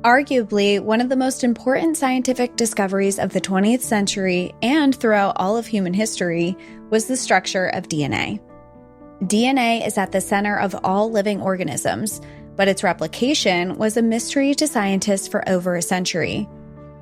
Arguably, one of the most important scientific discoveries of the 20th century and throughout all of human history was the structure of DNA. DNA is at the center of all living organisms, but its replication was a mystery to scientists for over a century.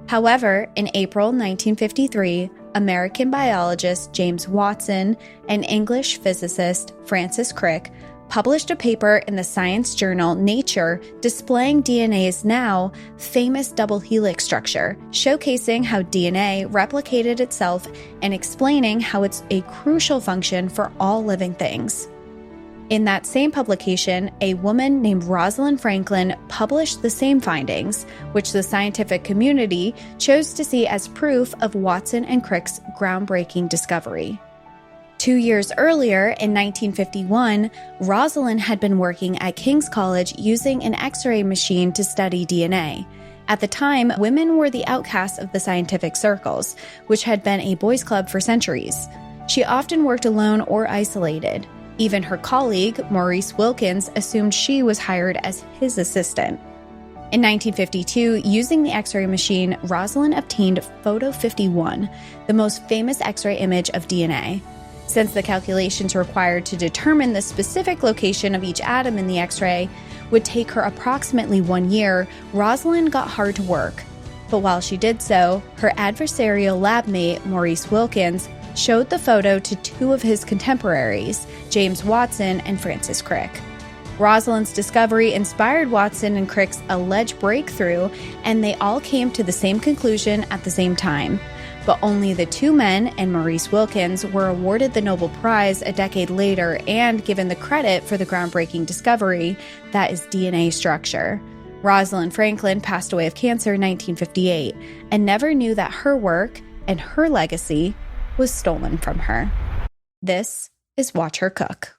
However, in April 1953, American biologist James Watson and English physicist Francis Crick published a paper in the science journal Nature displaying DNA's now famous double helix structure, showcasing how DNA replicated itself and explaining how it's a crucial function for all living things. In that same publication, a woman named Rosalind Franklin published the same findings, which the scientific community chose to see as proof of Watson and Crick's groundbreaking discovery. 2 years earlier, in 1951, Rosalind had been working at King's College using an X-ray machine to study DNA. At the time, women were the outcasts of the scientific circles, which had been a boys' club for centuries. She often worked alone or isolated. Even her colleague, Maurice Wilkins, assumed she was hired as his assistant. In 1952, using the X-ray machine, Rosalind obtained Photo 51, the most famous X-ray image of DNA. Since the calculations required to determine the specific location of each atom in the X-ray would take her approximately 1 year, Rosalind got hard to work. But while she did so, her adversarial lab mate, Maurice Wilkins, showed the photo to two of his contemporaries, James Watson and Francis Crick. Rosalind's discovery inspired Watson and Crick's alleged breakthrough, and they all came to the same conclusion at the same time. But only the two men and Maurice Wilkins were awarded the Nobel Prize a decade later and given the credit for the groundbreaking discovery that is DNA structure. Rosalind Franklin passed away of cancer in 1958 and never knew that her work and her legacy was stolen from her. This is Watch Her Cook.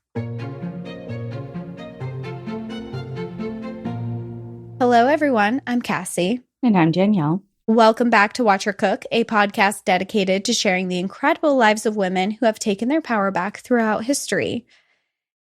Hello, everyone. I'm Cassie. And I'm Danielle. Welcome back to Watch Her Cook, a podcast dedicated to sharing the incredible lives of women who have taken their power back throughout history.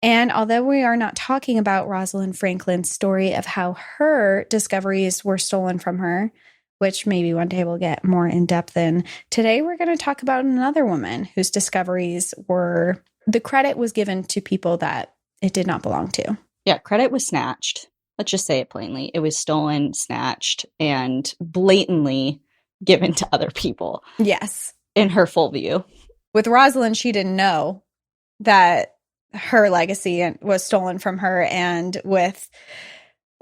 And although we are not talking about Rosalind Franklin's story of how her discoveries were stolen from her, which maybe one day we'll get more in depth in, today we're going to talk about another woman whose discoveries were, the credit was given to people that it did not belong to. Yeah, credit was snatched. Let's just say it plainly. It was stolen, snatched, and blatantly given to other people. Yes. In her full view. With Rosalind, she didn't know that her legacy was stolen from her. And with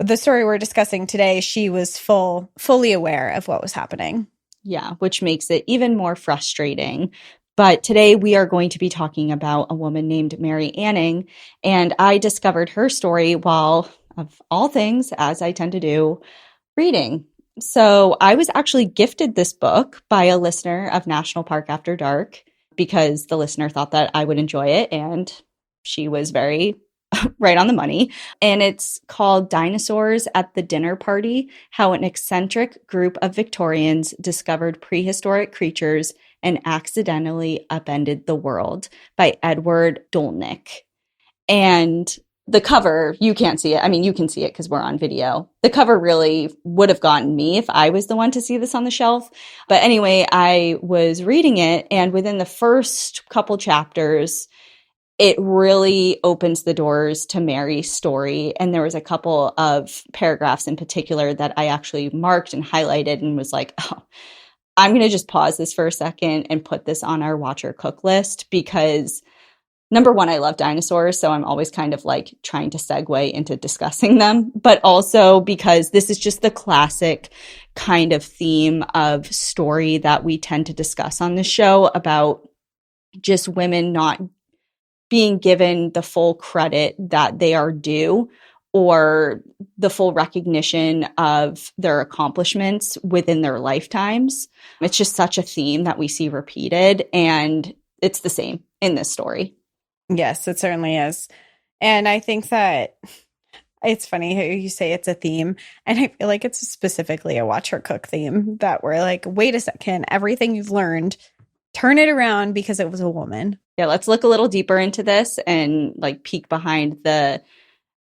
the story we're discussing today, she was fully aware of what was happening. Yeah, which makes it even more frustrating. But today we are going to be talking about a woman named Mary Anning. And I discovered her story while, of all things, as I tend to do, reading. So I was actually gifted this book by a listener of National Park After Dark because the listener thought that I would enjoy it, and she was very right on the money. And it's called Dinosaurs at the Dinner Party: How an Eccentric Group of Victorians Discovered Prehistoric Creatures and Accidentally Upended the World by Edward Dolnick. And the cover, you can't see it. I mean, you can see it because we're on video. The cover really would have gotten me if I was the one to see this on the shelf. But anyway, I was reading it, and within the first couple chapters, it really opens the doors to Mary's story. And there was a couple of paragraphs in particular that I actually marked and highlighted and was like, oh, I'm going to just pause this for a second and put this on our Watch Her Cook list because number one, I love dinosaurs, so I'm always kind of like trying to segue into discussing them, but also because this is just the classic kind of theme of story that we tend to discuss on this show about just women not being given the full credit that they are due or the full recognition of their accomplishments within their lifetimes. It's just such a theme that we see repeated, and it's the same in this story. Yes, it certainly is. And I think that it's funny how you say it's a theme. And I feel like it's specifically a Watch Her Cook theme that we're like, wait a second, everything you've learned, turn it around because it was a woman. Yeah, let's look a little deeper into this and like peek behind the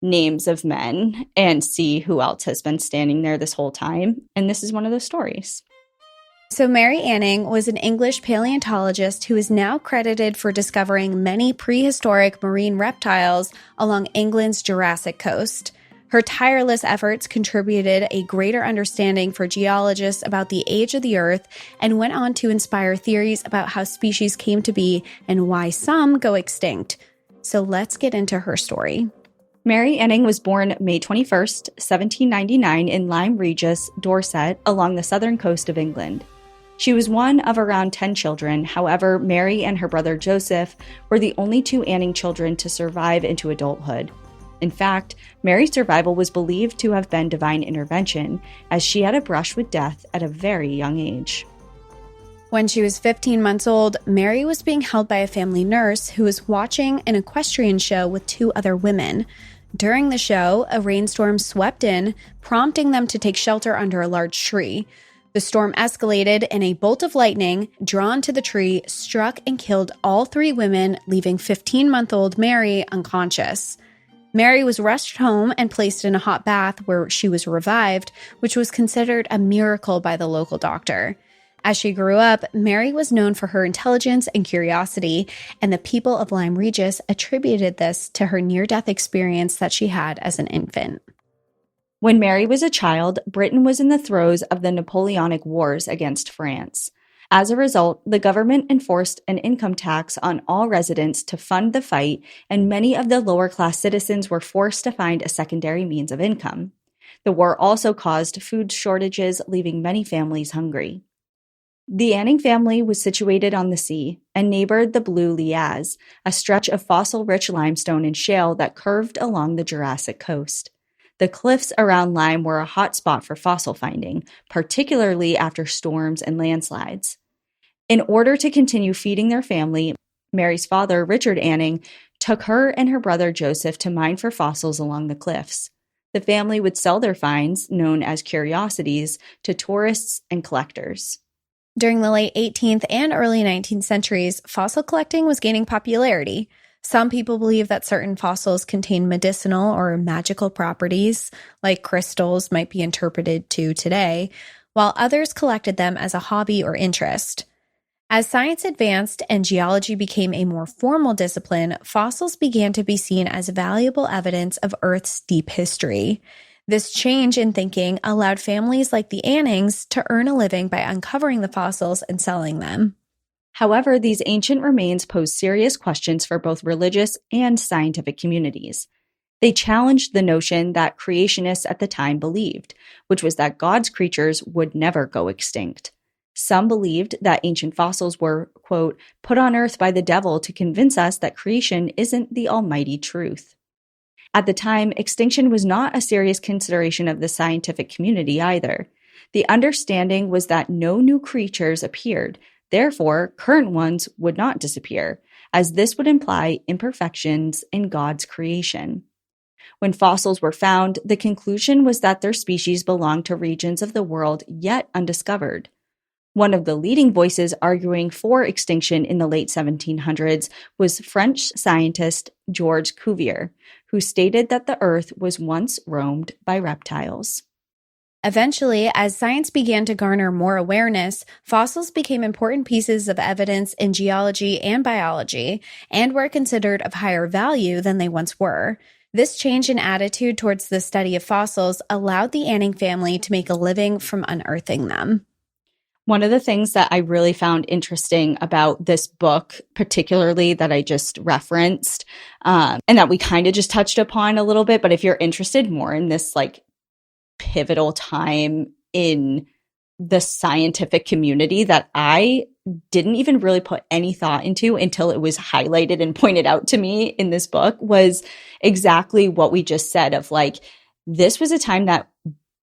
names of men and see who else has been standing there this whole time. And this is one of those stories. So Mary Anning was an English paleontologist who is now credited for discovering many prehistoric marine reptiles along England's Jurassic Coast. Her tireless efforts contributed a greater understanding for geologists about the age of the Earth and went on to inspire theories about how species came to be and why some go extinct. So let's get into her story. Mary Anning was born May 21st, 1799 in Lyme Regis, Dorset, along the southern coast of England. She was one of around 10 children. However, Mary and her brother Joseph were the only two Anning children to survive into adulthood. In fact, Mary's survival was believed to have been divine intervention, as she had a brush with death at a very young age. When she was 15 months old, Mary was being held by a family nurse who was watching an equestrian show with two other women. During the show, a rainstorm swept in, prompting them to take shelter under a large tree. The storm escalated, and a bolt of lightning, drawn to the tree, struck and killed all three women, leaving 15-month-old Mary unconscious. Mary was rushed home and placed in a hot bath where she was revived, which was considered a miracle by the local doctor. As she grew up, Mary was known for her intelligence and curiosity, and the people of Lyme Regis attributed this to her near-death experience that she had as an infant. When Mary was a child, Britain was in the throes of the Napoleonic Wars against France. As a result, the government enforced an income tax on all residents to fund the fight, and many of the lower-class citizens were forced to find a secondary means of income. The war also caused food shortages, leaving many families hungry. The Anning family was situated on the sea and neighbored the Blue Lias, a stretch of fossil-rich limestone and shale that curved along the Jurassic Coast. The cliffs around Lyme were a hot spot for fossil finding, particularly after storms and landslides. In order to continue feeding their family, Mary's father, Richard Anning, took her and her brother Joseph to mine for fossils along the cliffs. The family would sell their finds, known as curiosities, to tourists and collectors. During the late 18th and early 19th centuries, fossil collecting was gaining popularity. Some people believe that certain fossils contain medicinal or magical properties, like crystals might be interpreted to today, while others collected them as a hobby or interest. As science advanced and geology became a more formal discipline, fossils began to be seen as valuable evidence of Earth's deep history. This change in thinking allowed families like the Annings to earn a living by uncovering the fossils and selling them. However, these ancient remains pose serious questions for both religious and scientific communities. They challenged the notion that creationists at the time believed, which was that God's creatures would never go extinct. Some believed that ancient fossils were, quote, put on earth by the devil to convince us that creation isn't the almighty truth. At the time, extinction was not a serious consideration of the scientific community either. The understanding was that no new creatures appeared, therefore, current ones would not disappear, as this would imply imperfections in God's creation. When fossils were found, the conclusion was that their species belonged to regions of the world yet undiscovered. One of the leading voices arguing for extinction in the late 1700s was French scientist Georges Cuvier, who stated that the Earth was once roamed by reptiles. Eventually, as science began to garner more awareness, fossils became important pieces of evidence in geology and biology, and were considered of higher value than they once were. This change in attitude towards the study of fossils allowed the Anning family to make a living from unearthing them. One of the things that I really found interesting about this book, particularly that I just referenced, and that we kind of just touched upon a little bit, but if you're interested more in this like pivotal time in the scientific community that I didn't even really put any thought into until it was highlighted and pointed out to me in this book, was exactly what we just said of like, this was a time that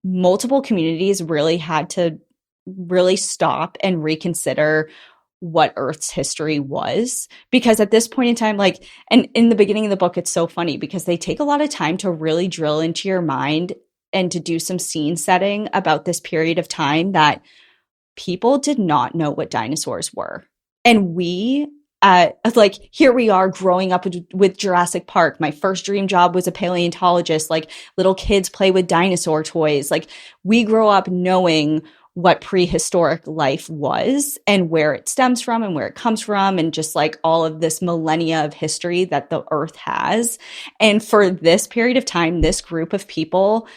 multiple communities really had to really stop and reconsider what Earth's history was. Because at this point in time, like, and in the beginning of the book, it's so funny because they take a lot of time to really drill into your mind and to do some scene setting about this period of time that people did not know what dinosaurs were. And we like, here we are growing up with Jurassic Park. My first dream job was a paleontologist. Like, little kids play with dinosaur toys. Like, we grow up knowing what prehistoric life was and where it stems from and where it comes from, and just like all of this millennia of history that the earth has. And for this period of time, this group of people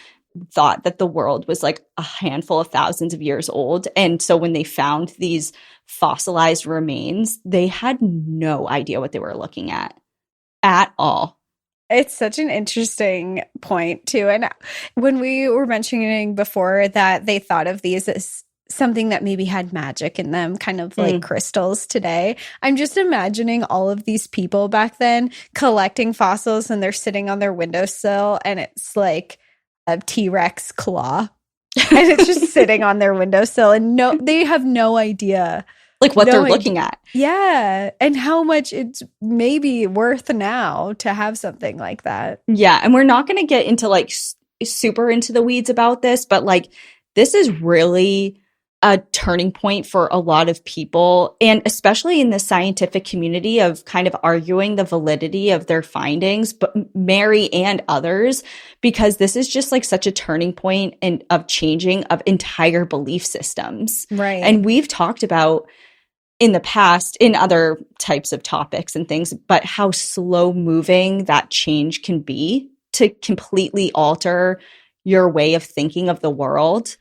thought that the world was like a handful of thousands of years old. And so when they found these fossilized remains, they had no idea what they were looking at all. It's such an interesting point, too. And when we were mentioning before that they thought of these as something that maybe had magic in them, kind of like crystals today, I'm just imagining all of these people back then collecting fossils, and they're sitting on their windowsill, and it's like a T-Rex claw. And it's just sitting on their windowsill, and they have no idea. Like what they're looking at. Yeah. And how much it's maybe worth now to have something like that. Yeah. And we're not going to get into like super into the weeds about this, but like this is really a turning point for a lot of people, and especially in the scientific community, of kind of arguing the validity of their findings, but Mary and others, because this is just like such a turning point of changing of entire belief systems. Right. And we've talked about in the past in other types of topics and things, but how slow moving that change can be to completely alter your way of thinking of the world.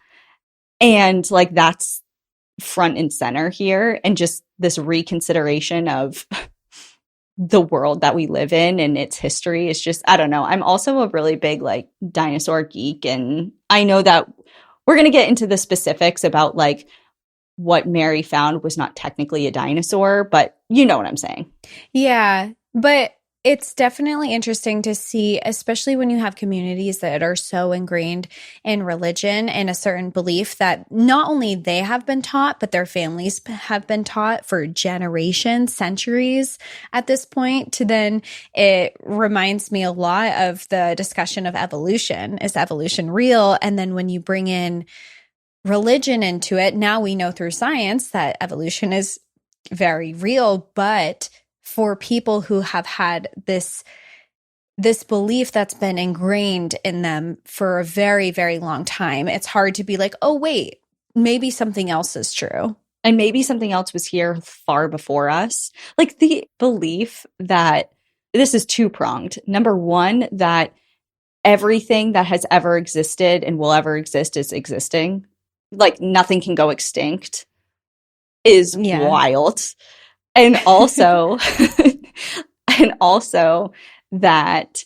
And like that's front and center here, and just this reconsideration of the world that we live in and its history is just, I don't know. I'm also a really big like dinosaur geek, and I know that we're going to get into the specifics about like what Mary found was not technically a dinosaur, but you know what I'm saying. Yeah, but it's definitely interesting to see, especially when you have communities that are so ingrained in religion and a certain belief that not only they have been taught, but their families have been taught for generations, centuries at this point. To then, it reminds me a lot of the discussion of evolution. Is evolution real? And then when you bring in religion into it, now we know through science that evolution is very real, but for people who have had this belief that's been ingrained in them for a very, very long time, it's hard to be like, oh, wait, maybe something else is true. And maybe something else was here far before us. Like the belief that this is two-pronged. Number one, that everything that has ever existed and will ever exist is existing. Like nothing can go extinct is wild. And also, that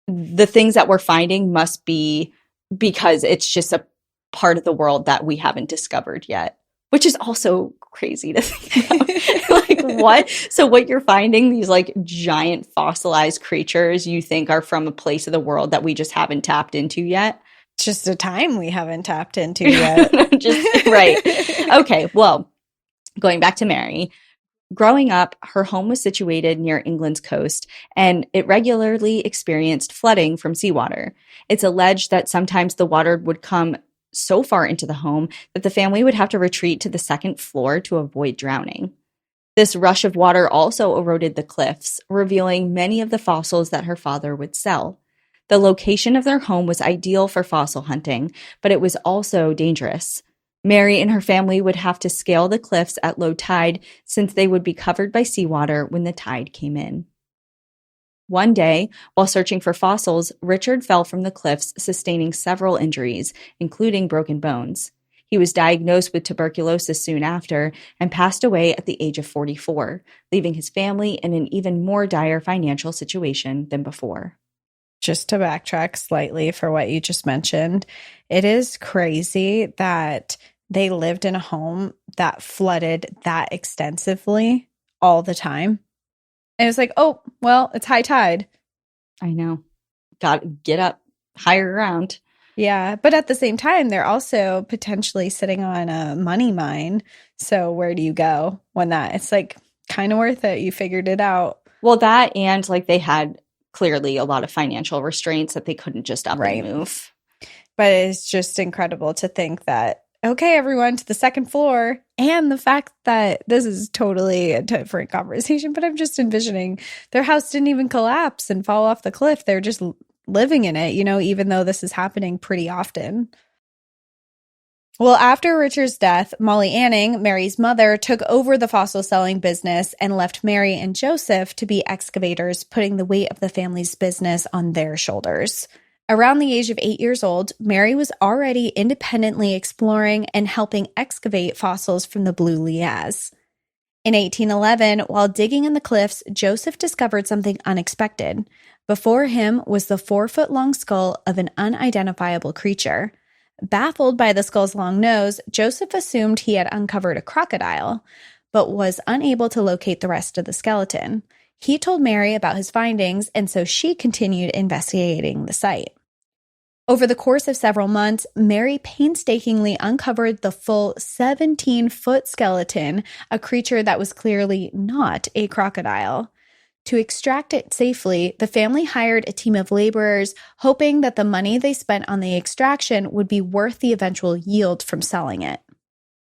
the things that we're finding must be because it's just a part of the world that we haven't discovered yet, which is also crazy to think about. Like what? So what you're finding, these like giant fossilized creatures you think are from a place of the world that we just haven't tapped into yet. It's just a time we haven't tapped into yet. Right. Okay. Well, going back to Mary. Growing up, her home was situated near England's coast, and it regularly experienced flooding from seawater. It's alleged that sometimes the water would come so far into the home that the family would have to retreat to the second floor to avoid drowning. This rush of water also eroded the cliffs, revealing many of the fossils that her father would sell. The location of their home was ideal for fossil hunting, but it was also dangerous. Mary and her family would have to scale the cliffs at low tide since they would be covered by seawater when the tide came in. One day, while searching for fossils, Richard fell from the cliffs, sustaining several injuries, including broken bones. He was diagnosed with tuberculosis soon after and passed away at the age of 44, leaving his family in an even more dire financial situation than before. Just to backtrack slightly for what you just mentioned, it is crazy that they lived in a home that flooded that extensively all the time. And it's like, oh, well, it's high tide. I know. Got to get up higher ground. Yeah. But at the same time, they're also potentially sitting on a money mine. So where do you go when it's like kind of worth it? You figured it out. Well, that and like they had clearly a lot of financial restraints that they couldn't just up and move. But it's just incredible to think that okay, everyone, to the second floor. And the fact that this is totally a different conversation, but I'm just envisioning their house didn't even collapse and fall off the cliff. They're just living in it, even though this is happening pretty often. Well, after Richard's death, Molly Anning, Mary's mother, took over the fossil selling business and left Mary and Joseph to be excavators, putting the weight of the family's business on their shoulders. Around the age of 8 years old, Mary was already independently exploring and helping excavate fossils from the Blue Lias. In 1811, while digging in the cliffs, Joseph discovered something unexpected. Before him was the 4-foot-long skull of an unidentifiable creature. Baffled by the skull's long nose, Joseph assumed he had uncovered a crocodile, but was unable to locate the rest of the skeleton. He told Mary about his findings, and so she continued investigating the site. Over the course of several months, Mary painstakingly uncovered the full 17-foot skeleton, a creature that was clearly not a crocodile. To extract it safely, the family hired a team of laborers, hoping that the money they spent on the extraction would be worth the eventual yield from selling it.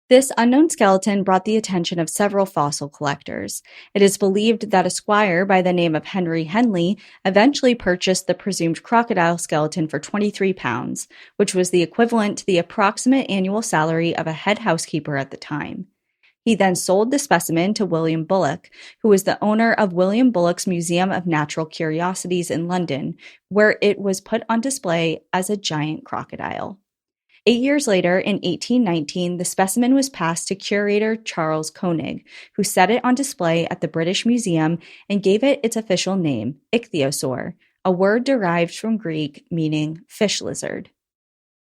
This unknown skeleton brought the attention of several fossil collectors. It is believed that a squire by the name of Henry Henley eventually purchased the presumed crocodile skeleton for £23, which was the equivalent to the approximate annual salary of a head housekeeper at the time. He then sold the specimen to William Bullock, who was the owner of William Bullock's Museum of Natural Curiosities in London, where it was put on display as a giant crocodile. 8 years later, in 1819, the specimen was passed to curator Charles Koenig, who set it on display at the British Museum and gave it its official name, ichthyosaur, a word derived from Greek meaning fish lizard.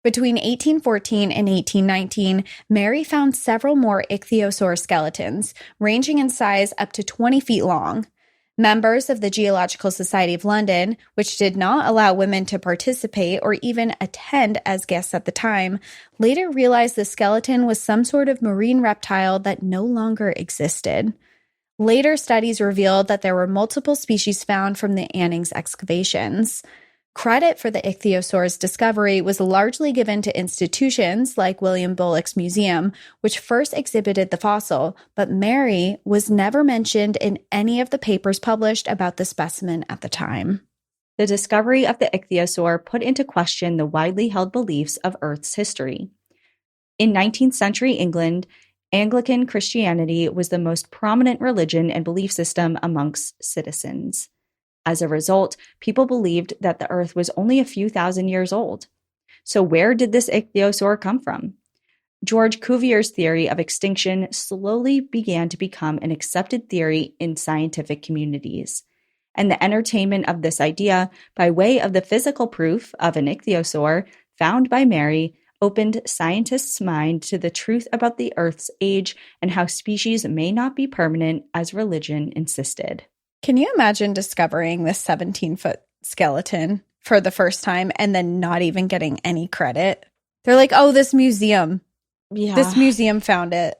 Between 1814 and 1819, Mary found several more ichthyosaur skeletons, ranging in size up to 20 feet long. Members of the Geological Society of London, which did not allow women to participate or even attend as guests at the time, later realized the skeleton was some sort of marine reptile that no longer existed. Later studies revealed that there were multiple species found from the Annings excavations. Credit for the ichthyosaur's discovery was largely given to institutions like William Bullock's Museum, which first exhibited the fossil, but Mary was never mentioned in any of the papers published about the specimen at the time. The discovery of the ichthyosaur put into question the widely held beliefs of Earth's history. In 19th century England, Anglican Christianity was the most prominent religion and belief system amongst citizens. As a result, people believed that the Earth was only a few thousand years old. So where did this ichthyosaur come from? George Cuvier's theory of extinction slowly began to become an accepted theory in scientific communities. And the entertainment of this idea, by way of the physical proof of an ichthyosaur found by Mary, opened scientists' mind to the truth about the Earth's age and how species may not be permanent as religion insisted. Can you imagine discovering this 17-foot skeleton for the first time and then not even getting any credit? They're like, oh, this museum found it.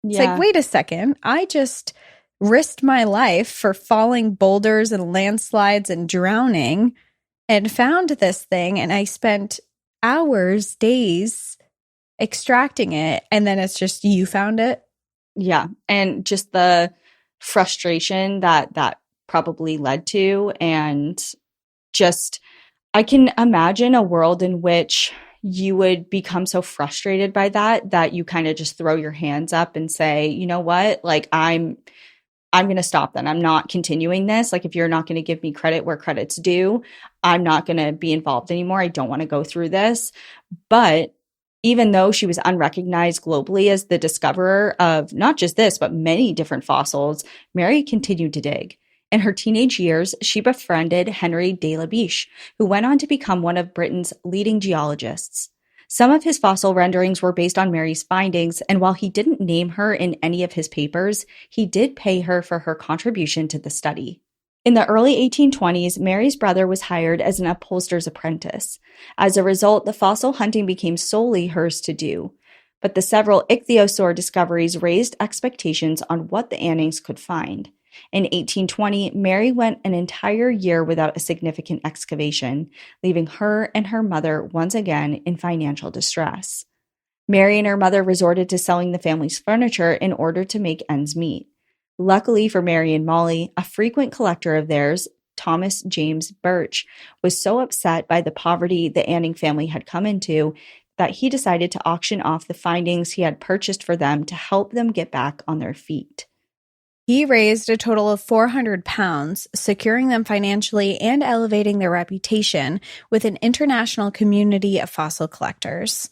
It's like, wait a second. I just risked my life for falling boulders and landslides and drowning and found this thing. And I spent hours, days extracting it. And then it's just you found it. Yeah. And just the frustration that probably led to, and just I can imagine a world in which you would become so frustrated by that you kind of just throw your hands up and say, you know what, like I'm going to stop then. I'm not continuing this. Like, if you're not going to give me credit where credit's due, I'm not going to be involved anymore. I don't want to go through this. But even though she was unrecognized globally as the discoverer of not just this, but many different fossils, Mary continued to dig. In her teenage years, she befriended Henry de la Biche, who went on to become one of Britain's leading geologists. Some of his fossil renderings were based on Mary's findings, and while he didn't name her in any of his papers, he did pay her for her contribution to the study. In the early 1820s, Mary's brother was hired as an upholsterer's apprentice. As a result, the fossil hunting became solely hers to do. But the several ichthyosaur discoveries raised expectations on what the Annings could find. In 1820, Mary went an entire year without a significant excavation, leaving her and her mother once again in financial distress. Mary and her mother resorted to selling the family's furniture in order to make ends meet. Luckily for Mary and Molly, a frequent collector of theirs, Thomas James Birch, was so upset by the poverty the Anning family had come into that he decided to auction off the findings he had purchased for them to help them get back on their feet. He raised a total of £400, securing them financially and elevating their reputation with an international community of fossil collectors.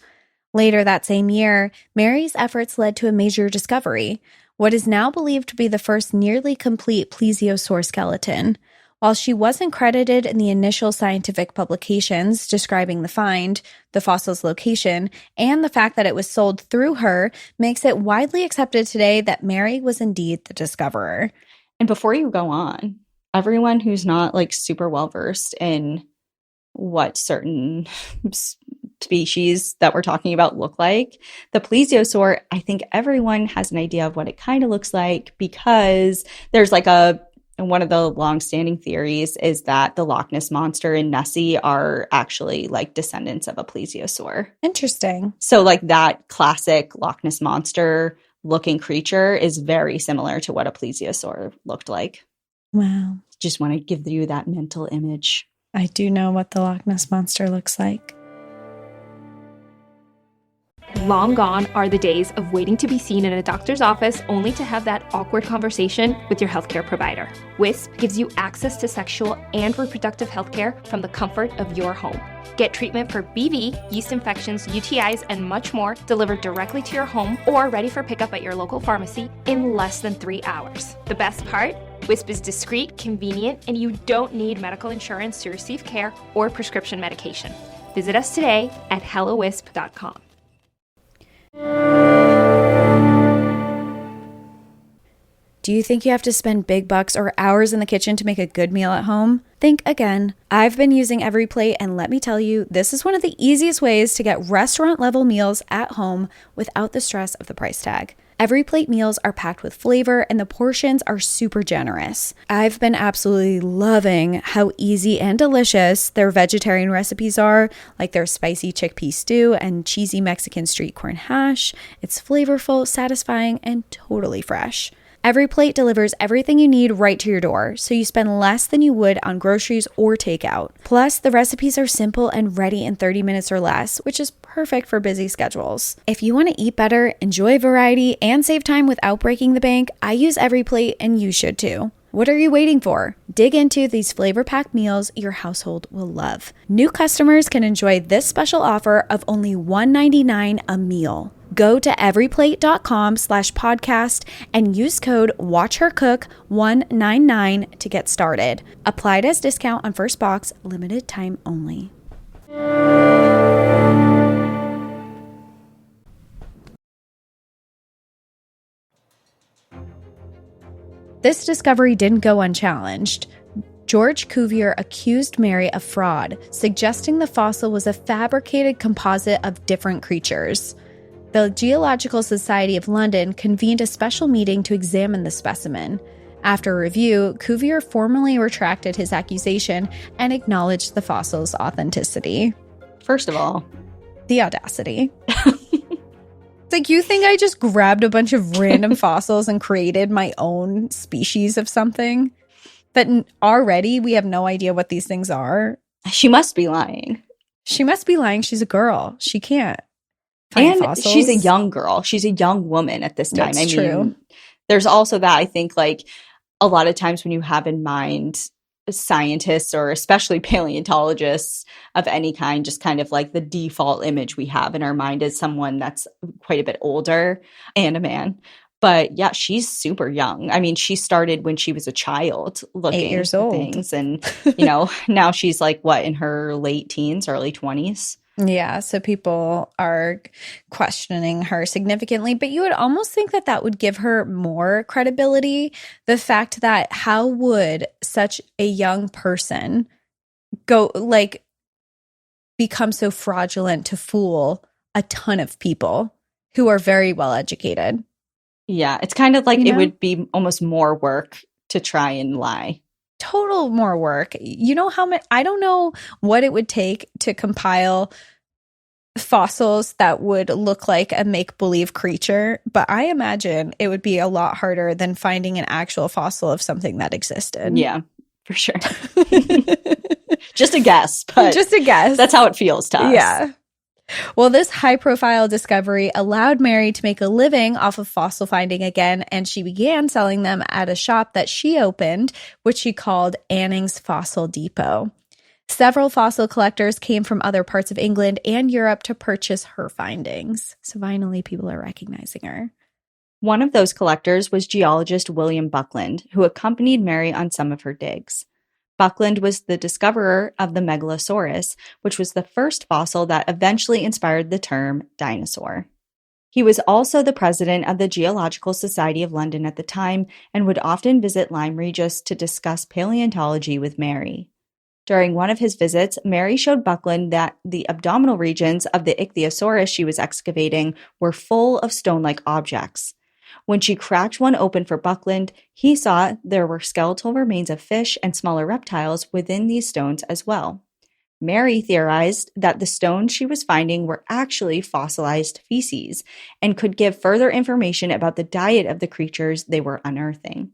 Later that same year, Mary's efforts led to a major discovery, what is now believed to be the first nearly complete plesiosaur skeleton. While she wasn't credited in the initial scientific publications describing the find, the fossil's location, and the fact that it was sold through her makes it widely accepted today that Mary was indeed the discoverer. And before you go on, everyone who's not like super well versed in what certain species that we're talking about look like, the plesiosaur, I think everyone has an idea of what it kind of looks like because there's like one of the long-standing theories is that the Loch Ness Monster and Nessie are actually like descendants of a plesiosaur. Interesting. So like that classic Loch Ness Monster looking creature is very similar to what a plesiosaur looked like. Wow. Just want to give you that mental image. I do know what the Loch Ness Monster looks like. Long gone are the days of waiting to be seen in a doctor's office only to have that awkward conversation with your healthcare provider. Wisp gives you access to sexual and reproductive healthcare from the comfort of your home. Get treatment for BV, yeast infections, UTIs, and much more delivered directly to your home or ready for pickup at your local pharmacy in less than 3 hours. The best part? Wisp is discreet, convenient, and you don't need medical insurance to receive care or prescription medication. Visit us today at hellowisp.com. Do you think you have to spend big bucks or hours in the kitchen to make a good meal at home? Think again. I've been using EveryPlate, and let me tell you, this is one of the easiest ways to get restaurant-level meals at home without the stress of the price tag. EveryPlate meals are packed with flavor, and the portions are super generous. I've been absolutely loving how easy and delicious their vegetarian recipes are, like their spicy chickpea stew and cheesy Mexican street corn hash. It's flavorful, satisfying, and totally fresh. EveryPlate delivers everything you need right to your door, so you spend less than you would on groceries or takeout. Plus, the recipes are simple and ready in 30 minutes or less, which is perfect for busy schedules. If you want to eat better, enjoy variety, and save time without breaking the bank, I use EveryPlate, and you should too. What are you waiting for? Dig into these flavor-packed meals your household will love. New customers can enjoy this special offer of only $1.99 a meal. Go to everyplate.com/podcast and use code WatchHerCook199 to get started. Applied as discount on first box, limited time only. This discovery didn't go unchallenged. George Cuvier accused Mary of fraud, suggesting the fossil was a fabricated composite of different creatures. The Geological Society of London convened a special meeting to examine the specimen. After review, Cuvier formally retracted his accusation and acknowledged the fossil's authenticity. First of all, the audacity. It's like, you think I just grabbed a bunch of random fossils and created my own species of something? That already we have no idea what these things are? She must be lying. She must be lying. She's a girl. She can't. And fossils. She's a young girl. She's a young woman at this time. That's true. There's also that, I think, like a lot of times when you have in mind scientists or especially paleontologists of any kind, just kind of like the default image we have in our mind is someone that's quite a bit older and a man. But yeah, she's super young. I mean, she started when she was a child looking 8 years old. Things. And, you know, now she's like, what, in her late teens, early 20s? Yeah, so people are questioning her significantly, but you would almost think that that would give her more credibility. The fact that how would such a young person become so fraudulent to fool a ton of people who are very well educated? Yeah, it's kind of like it would be almost more work to try and lie. Total more work. You know how much? I don't know what it would take to compile fossils that would look like a make-believe creature, but I imagine it would be a lot harder than finding an actual fossil of something that existed. Yeah, for sure. Just a guess, but just a guess. That's how it feels to us. Yeah. Well, this high-profile discovery allowed Mary to make a living off of fossil finding again, and she began selling them at a shop that she opened, which she called Anning's Fossil Depot. Several fossil collectors came from other parts of England and Europe to purchase her findings. So finally, people are recognizing her. One of those collectors was geologist William Buckland, who accompanied Mary on some of her digs. Buckland was the discoverer of the Megalosaurus, which was the first fossil that eventually inspired the term dinosaur. He was also the president of the Geological Society of London at the time and would often visit Lyme Regis to discuss paleontology with Mary. During one of his visits, Mary showed Buckland that the abdominal regions of the ichthyosaurus she was excavating were full of stone-like objects. When she cracked one open for Buckland, he saw there were skeletal remains of fish and smaller reptiles within these stones as well. Mary theorized that the stones she was finding were actually fossilized feces and could give further information about the diet of the creatures they were unearthing.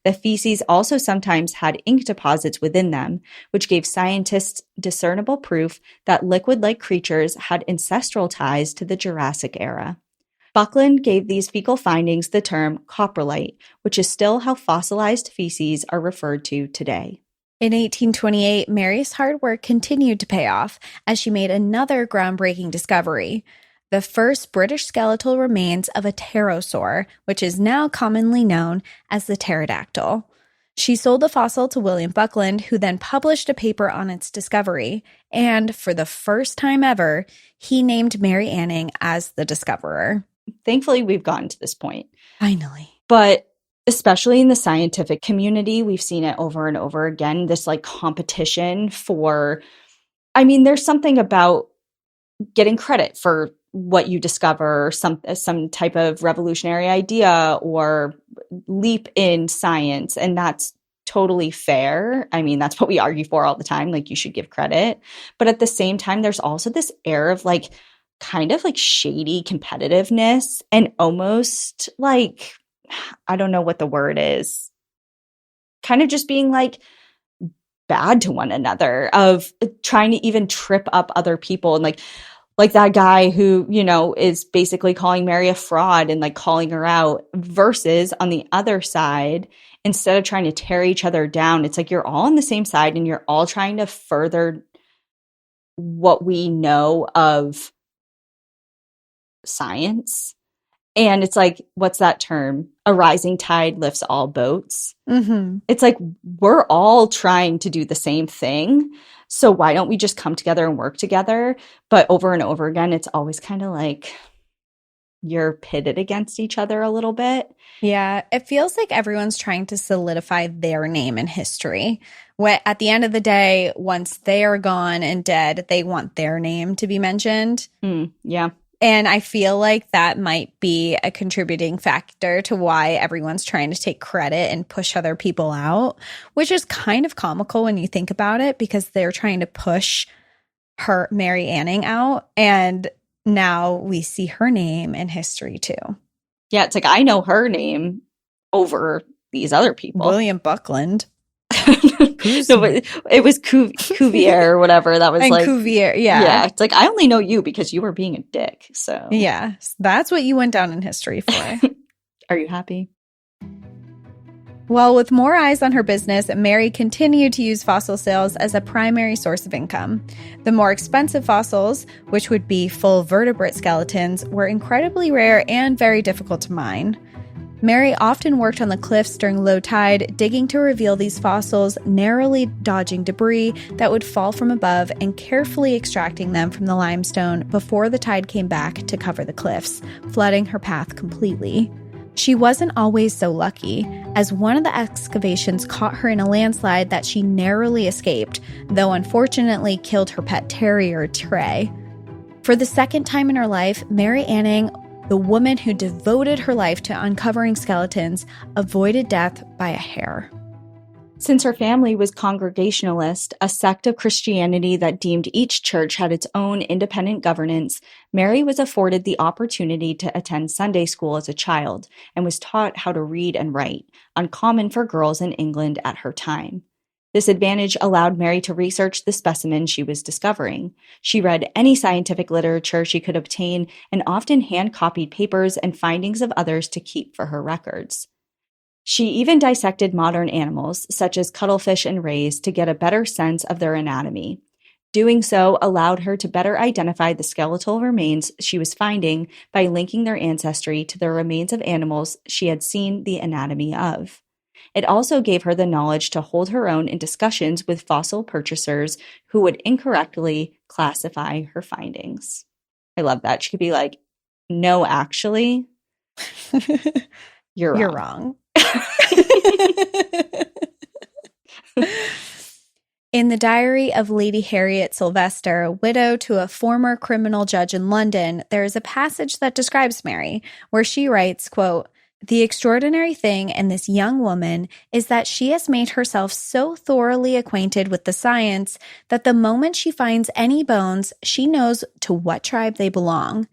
The feces also sometimes had ink deposits within them, which gave scientists discernible proof that liquid-like creatures had ancestral ties to the Jurassic era. Buckland gave these fecal findings the term coprolite, which is still how fossilized feces are referred to today. In 1828, Mary's hard work continued to pay off as she made another groundbreaking discovery: the first British skeletal remains of a pterosaur, which is now commonly known as the pterodactyl. She sold the fossil to William Buckland, who then published a paper on its discovery, and for the first time ever, he named Mary Anning as the discoverer. Thankfully, we've gotten to this point. Finally. But especially in the scientific community, we've seen it over and over again, this like competition for, there's something about getting credit for what you discover, some type of revolutionary idea or leap in science. And that's totally fair. That's what we argue for all the time. Like, you should give credit. But at the same time, there's also this air of like, kind of like shady competitiveness and almost like, I don't know what the word is, kind of just being like bad to one another, of trying to even trip up other people. And like that guy who, is basically calling Mary a fraud and like calling her out, versus on the other side, instead of trying to tear each other down, it's like you're all on the same side and you're all trying to further what we know of science. And it's like, what's that term? A rising tide lifts all boats. Mm-hmm. It's like, we're all trying to do the same thing. So why don't we just come together and work together? But over and over again, it's always kind of like you're pitted against each other a little bit. Yeah, it feels like everyone's trying to solidify their name in history. At the end of the day, once they are gone and dead, they want their name to be mentioned. Yeah. And I feel like that might be a contributing factor to why everyone's trying to take credit and push other people out, which is kind of comical when you think about it, because they're trying to push Mary Anning out. And now we see her name in history too. Yeah, it's like, I know her name over these other people. William Buckland. No, but it was Cuvier or whatever. That was and like Cuvier, yeah. Yeah, it's like, I only know you because you were being a dick. So yeah, that's what you went down in history for. Are you happy? Well, with more eyes on her business, Mary continued to use fossil sales as a primary source of income. The more expensive fossils, which would be full vertebrate skeletons, were incredibly rare and very difficult to mine. Mary often worked on the cliffs during low tide, digging to reveal these fossils, narrowly dodging debris that would fall from above and carefully extracting them from the limestone before the tide came back to cover the cliffs, flooding her path completely. She wasn't always so lucky, as one of the excavations caught her in a landslide that she narrowly escaped, though unfortunately killed her pet terrier, Trey. For the second time in her life, Mary Anning, the woman who devoted her life to uncovering skeletons, avoided death by a hair. Since her family was Congregationalist, a sect of Christianity that deemed each church had its own independent governance, Mary was afforded the opportunity to attend Sunday school as a child and was taught how to read and write, uncommon for girls in England at her time. This advantage allowed Mary to research the specimen she was discovering. She read any scientific literature she could obtain and often hand-copied papers and findings of others to keep for her records. She even dissected modern animals, such as cuttlefish and rays, to get a better sense of their anatomy. Doing so allowed her to better identify the skeletal remains she was finding by linking their ancestry to the remains of animals she had seen the anatomy of. It also gave her the knowledge to hold her own in discussions with fossil purchasers who would incorrectly classify her findings. I love that. She could be like, no, actually, you're wrong. In the diary of Lady Harriet Sylvester, widow to a former criminal judge in London, there is a passage that describes Mary, where she writes, quote, "The extraordinary thing in this young woman is that she has made herself so thoroughly acquainted with the science that the moment she finds any bones, she knows to what tribe they belong.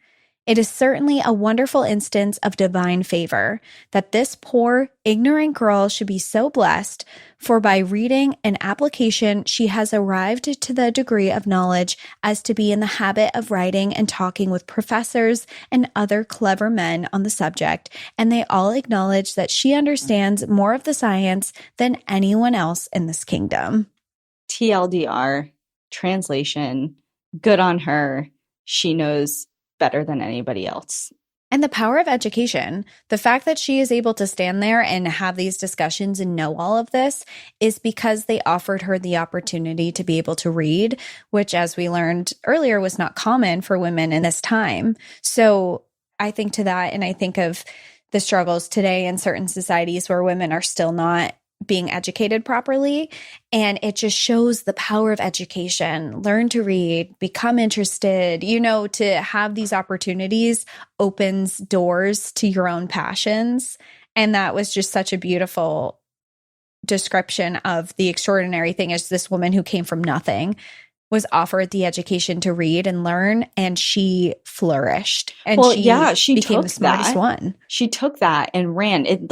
It is certainly a wonderful instance of divine favor that this poor, ignorant girl should be so blessed, for by reading and application she has arrived to the degree of knowledge as to be in the habit of writing and talking with professors and other clever men on the subject, and they all acknowledge that she understands more of the science than anyone else in this kingdom." TLDR, translation, good on her. She knows better than anybody else. And the power of education, the fact that she is able to stand there and have these discussions and know all of this is because they offered her the opportunity to be able to read, which, as we learned earlier, was not common for women in this time. So I think to that, and I think of the struggles today in certain societies where women are still not being educated properly. And it just shows the power of education. Learn to read, become interested, to have these opportunities opens doors to your own passions. And that was just such a beautiful description of the extraordinary thing is this woman who came from nothing was offered the education to read and learn, and she flourished. And she became the smartest one. She took that and ran. It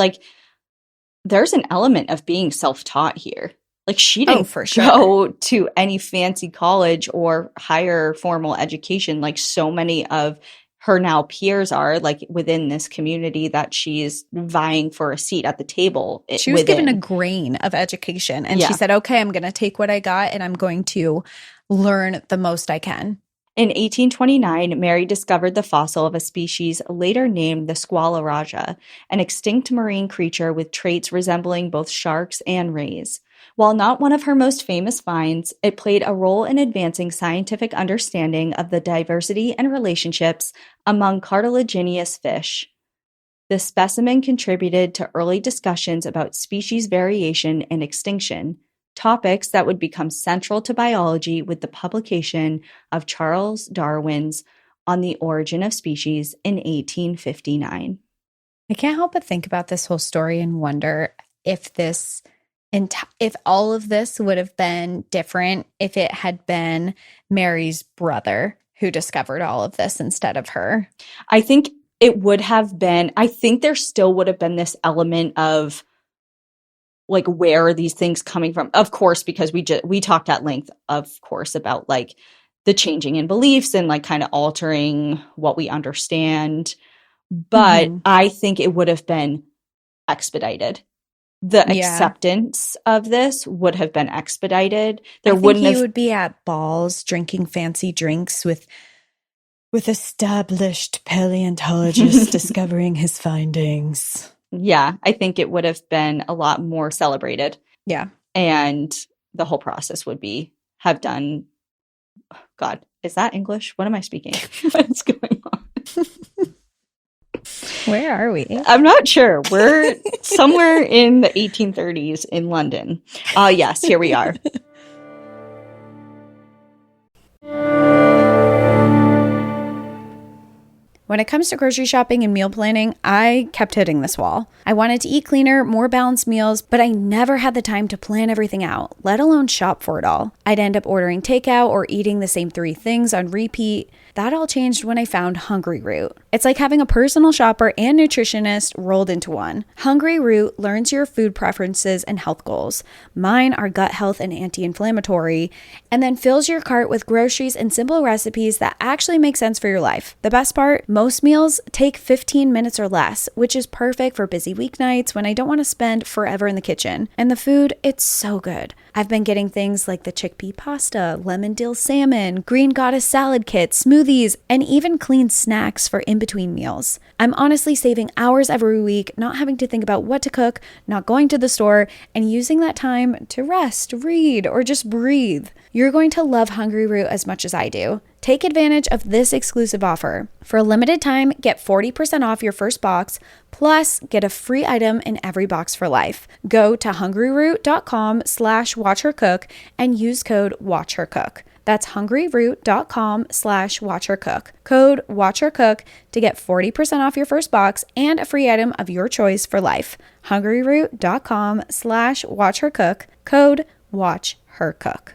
there's an element of being self-taught here. Like she didn't go to any fancy college or higher formal education like so many of her now peers are, like within this community that she's vying for a seat at the table. She was given a grain of education, and she said, okay, I'm going to take what I got and I'm going to learn the most I can. In 1829, Mary discovered the fossil of a species later named the squalaraja, an extinct marine creature with traits resembling both sharks and rays. While not one of her most famous finds, it played a role in advancing scientific understanding of the diversity and relationships among cartilaginous fish. The specimen contributed to early discussions about species variation and extinction, topics that would become central to biology with the publication of Charles Darwin's On the Origin of Species in 1859. I can't help but think about this whole story and wonder if if all of this would have been different if it had been Mary's brother who discovered all of this instead of her. I think it would have been, I think there still would have been this element of like, where are these things coming from? Of course, because we talked at length, of course, about like the changing in beliefs and like kind of altering what we understand. But I think it would have been expedited. The acceptance of this would have been expedited. He would be at balls drinking fancy drinks with established paleontologists discovering his findings. Yeah, I think it would have been a lot more celebrated. Yeah. And the whole process would have done, God, is that English? What am I speaking? What's going on? Where are we? I'm not sure. We're somewhere in the 1830s in London. Yes, here we are. When it comes to grocery shopping and meal planning, I kept hitting this wall. I wanted to eat cleaner, more balanced meals, but I never had the time to plan everything out, let alone shop for it all. I'd end up ordering takeout or eating the same 3 things on repeat. That all changed when I found Hungry Root. It's like having a personal shopper and nutritionist rolled into one. Hungry Root learns your food preferences and health goals. Mine are gut health and anti-inflammatory, and then fills your cart with groceries and simple recipes that actually make sense for your life. The best part, most meals take 15 minutes or less, which is perfect for busy weeknights when I don't want to spend forever in the kitchen. And the food, it's so good. I've been getting things like the chickpea pasta, lemon dill salmon, green goddess salad kits, smoothies, and even clean snacks for in-between meals. I'm honestly saving hours every week, not having to think about what to cook, not going to the store, and using that time to rest, read, or just breathe. You're going to love Hungry Root as much as I do. Take advantage of this exclusive offer. For a limited time, get 40% off your first box, plus get a free item in every box for life. Go to hungryroot.com/watchhercook and use code watchhercook. That's hungryroot.com/watchhercook. Code watchhercook to get 40% off your first box and a free item of your choice for life. hungryroot.com/watchhercook. Code watchhercook.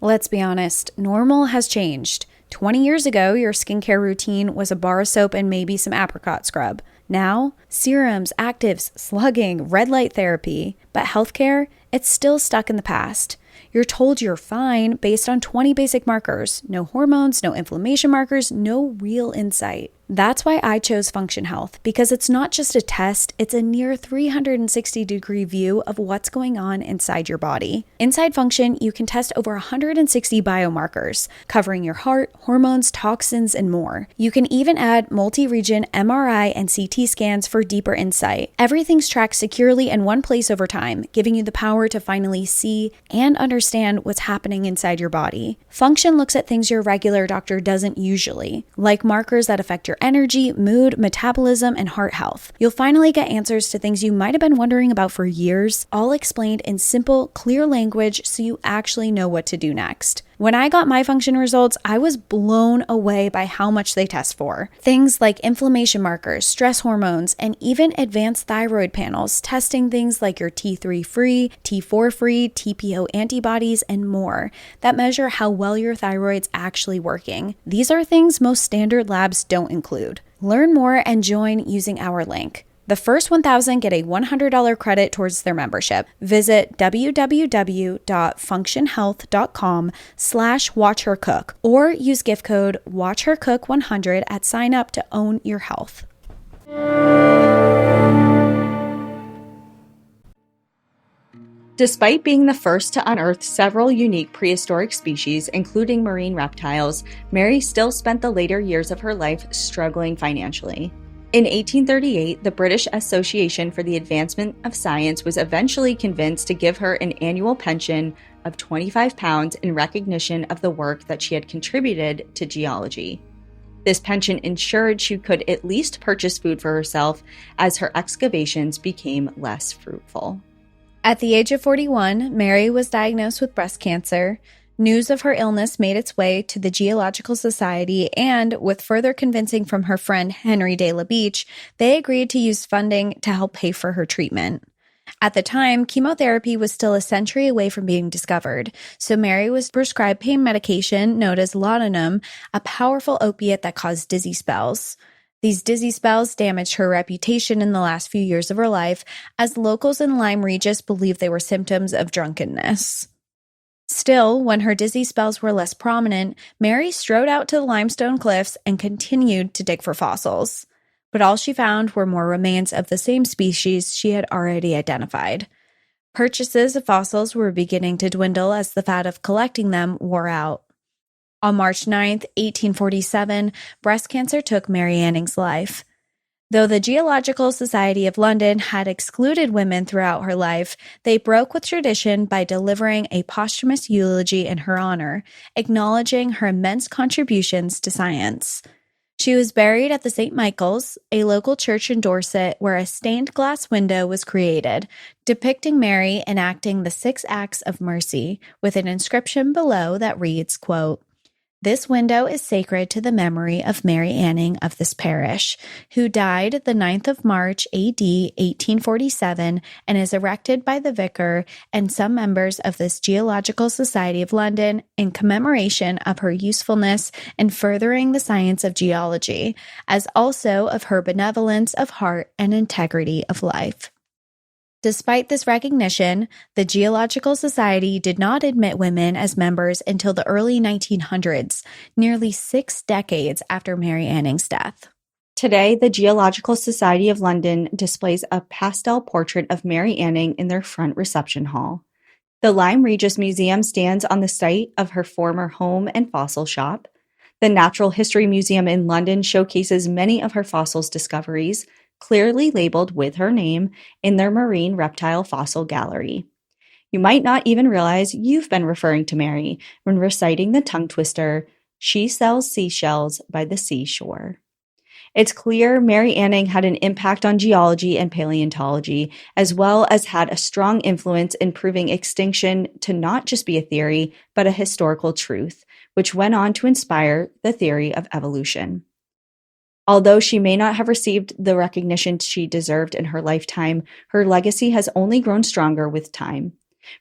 Let's be honest, normal has changed. 20 years ago, your skincare routine was a bar of soap and maybe some apricot scrub. Now, serums, actives, slugging, red light therapy. But healthcare, it's still stuck in the past. You're told you're fine based on 20 basic markers. No hormones, no inflammation markers, no real insight. That's why I chose Function Health, because it's not just a test, it's a near 360-degree view of what's going on inside your body. Inside Function, you can test over 160 biomarkers, covering your heart, hormones, toxins, and more. You can even add multi-region MRI and CT scans for deeper insight. Everything's tracked securely in one place over time, giving you the power to finally see and understand what's happening inside your body. Function looks at things your regular doctor doesn't usually, like markers that affect your energy, mood, metabolism, and heart health. You'll finally get answers to things you might have been wondering about for years, all explained in simple, clear language so you actually know what to do next. When I got my Function results, I was blown away by how much they test for. Things like inflammation markers, stress hormones, and even advanced thyroid panels, testing things like your T3 free, T4 free, TPO antibodies, and more that measure how well your thyroid's actually working. These are things most standard labs don't include. Learn more and join using our link. The first 1,000 get a $100 credit towards their membership. Visit www.functionhealth.com/watchhercook or use gift code watchhercook100 at sign up to own your health. Despite being the first to unearth several unique prehistoric species, including marine reptiles, Mary still spent the later years of her life struggling financially. In 1838, the British Association for the Advancement of Science was eventually convinced to give her an annual pension of £25 in recognition of the work that she had contributed to geology. This pension ensured she could at least purchase food for herself as her excavations became less fruitful. At the age of 41, Mary was diagnosed with breast cancer. News of her illness made its way to the Geological Society, and with further convincing from her friend Henry de la Beach, they agreed to use funding to help pay for her treatment. At the time, chemotherapy was still a century away from being discovered, so Mary was prescribed pain medication known as laudanum, a powerful opiate that caused dizzy spells. These dizzy spells damaged her reputation in the last few years of her life, as locals in Lyme Regis believed they were symptoms of drunkenness. Still, when her dizzy spells were less prominent, Mary strode out to the limestone cliffs and continued to dig for fossils. But all she found were more remains of the same species she had already identified. Purchases of fossils were beginning to dwindle as the fad of collecting them wore out. On March 9, 1847, breast cancer took Mary Anning's life. Though the Geological Society of London had excluded women throughout her life, they broke with tradition by delivering a posthumous eulogy in her honor, acknowledging her immense contributions to science. She was buried at the St. Michael's, a local church in Dorset, where a stained glass window was created, depicting Mary enacting the 6 acts of mercy, with an inscription below that reads, quote, "This window is sacred to the memory of Mary Anning of this parish, who died the 9th of March, A.D. 1847, and is erected by the vicar and some members of this Geological Society of London in commemoration of her usefulness in furthering the science of geology, as also of her benevolence of heart and integrity of life." Despite this recognition, the Geological Society did not admit women as members until the early 1900s, nearly 6 decades after Mary Anning's death. Today, the Geological Society of London displays a pastel portrait of Mary Anning in their front reception hall. The Lyme Regis Museum stands on the site of her former home and fossil shop. The Natural History Museum in London showcases many of her fossils discoveries, clearly labeled with her name, in their marine reptile fossil gallery. You might not even realize you've been referring to Mary when reciting the tongue twister, "She sells seashells by the seashore." It's clear Mary Anning had an impact on geology and paleontology, as well as had a strong influence in proving extinction to not just be a theory, but a historical truth, which went on to inspire the theory of evolution. Although she may not have received the recognition she deserved in her lifetime, her legacy has only grown stronger with time.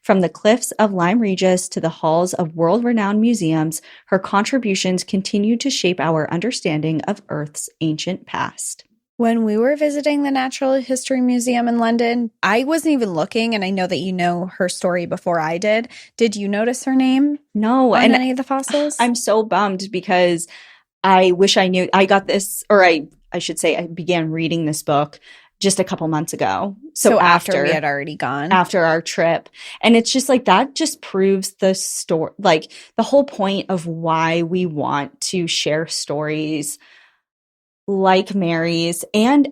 From the cliffs of Lyme Regis to the halls of world-renowned museums, her contributions continue to shape our understanding of Earth's ancient past. When we were visiting the Natural History Museum in London, I wasn't even looking, and I know that you know her story before I did. Did you notice her name? No, on and any of the fossils? I'm so bummed because I wish I knew. I got this, or I should say I began reading this book just a couple months ago. So after we had already gone. After our trip. And it's just like, that just proves the story, like the whole point of why we want to share stories like Mary's and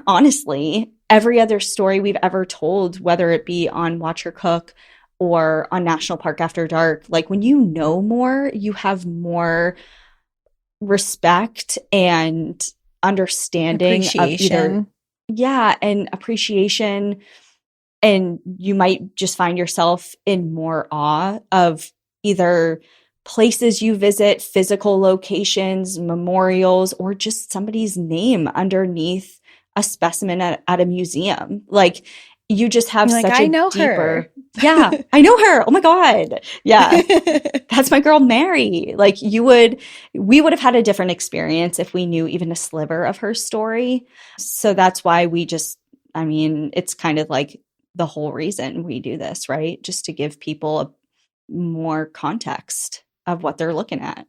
honestly, every other story we've ever told, whether it be on Watch Her Cook or on National Park After Dark. Like, when you know more, you have more respect and understanding of either, and appreciation, and you might just find yourself in more awe of either places you visit, physical locations, memorials, or just somebody's name underneath a specimen at a museum. Like, you just have such I a know deeper her. Yeah, I know her. Oh my God. Yeah. That's my girl, Mary. Like, we would have had a different experience if we knew even a sliver of her story. So that's why it's kind of like the whole reason we do this, right? Just to give people more context of what they're looking at.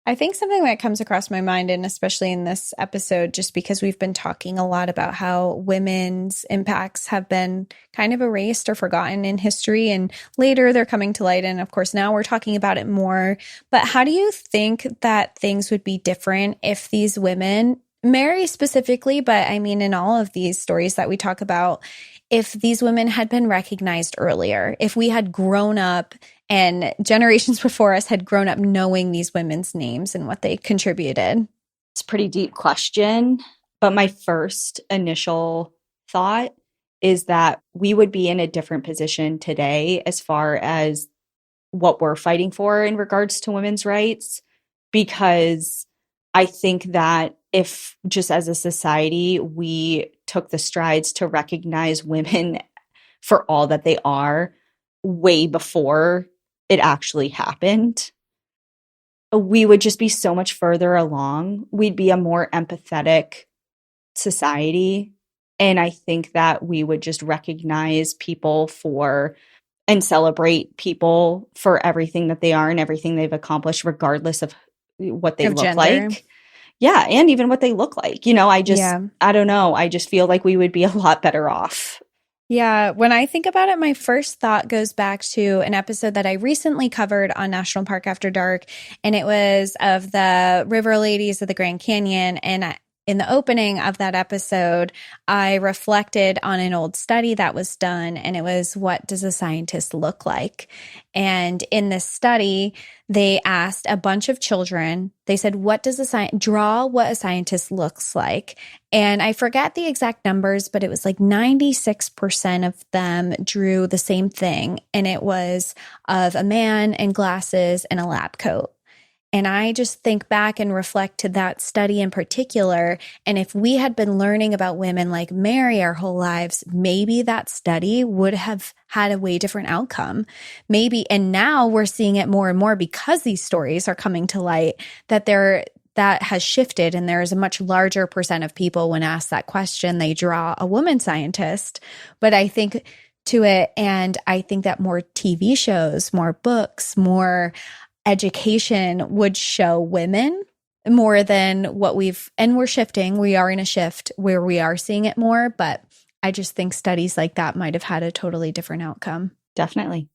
I think something that comes across my mind, and especially in this episode, just because we've been talking a lot about how women's impacts have been kind of erased or forgotten in history, and later they're coming to light. And of course, now we're talking about it more. But how do you think that things would be different if these women, Mary specifically, but I mean, in all of these stories that we talk about, if these women had been recognized earlier, if we had grown up and generations before us had grown up knowing these women's names and what they contributed? It's a pretty deep question, but my first initial thought is that we would be in a different position today as far as what we're fighting for in regards to women's rights, because I think that if just as a society we took the strides to recognize women for all that they are way before it actually happened, we would just be so much further along. We'd be a more empathetic society. And I think that we would just recognize people and celebrate people for everything that they are and everything they've accomplished, regardless of what they look gender. like. Yeah. And even what they look like. I don't know. I just feel like we would be a lot better off. Yeah, when I think about it, my first thought goes back to an episode that I recently covered on National Park After Dark, and it was of the river ladies of the Grand Canyon. And in the opening of that episode, I reflected on an old study that was done, and it was, what does a scientist look like? And in this study, they asked a bunch of children, they said, draw what a scientist looks like. And I forget the exact numbers, but it was like 96% of them drew the same thing. And it was of a man in glasses and a lab coat. And I just think back and reflect to that study in particular. And if we had been learning about women like Mary our whole lives, maybe that study would have had a way different outcome. Maybe, and now we're seeing it more and more because these stories are coming to light, that has shifted, and there is a much larger percent of people, when asked that question, they draw a woman scientist. But I think to it, and I think that more TV shows, more books, more education would show women more than what and we're shifting. We are in a shift where we are seeing it more, but I just think studies like that might have had a totally different outcome. Definitely.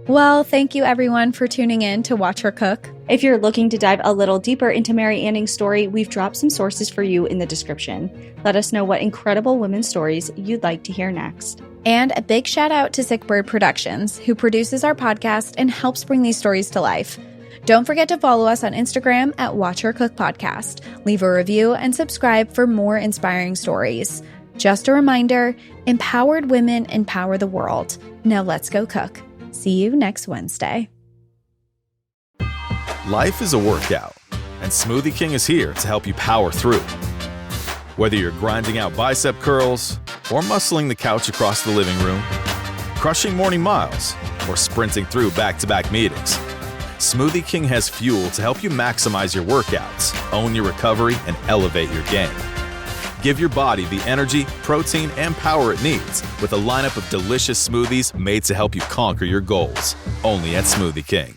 Well, thank you everyone for tuning in to Watch Her Cook. If you're looking to dive a little deeper into Mary Anning's story, we've dropped some sources for you in the description. Let us know what incredible women's stories you'd like to hear next. And a big shout out to Sick Bird Productions, who produces our podcast and helps bring these stories to life. Don't forget to follow us on Instagram at Watch Her Cook Podcast. Leave a review and subscribe for more inspiring stories. Just a reminder, empowered women empower the world. Now let's go cook. See you next Wednesday. Life is a workout, and Smoothie King is here to help you power through. Whether you're grinding out bicep curls or muscling the couch across the living room, crushing morning miles, or sprinting through back-to-back meetings, Smoothie King has fuel to help you maximize your workouts, own your recovery, and elevate your game. Give your body the energy, protein, and power it needs with a lineup of delicious smoothies made to help you conquer your goals. Only at Smoothie King.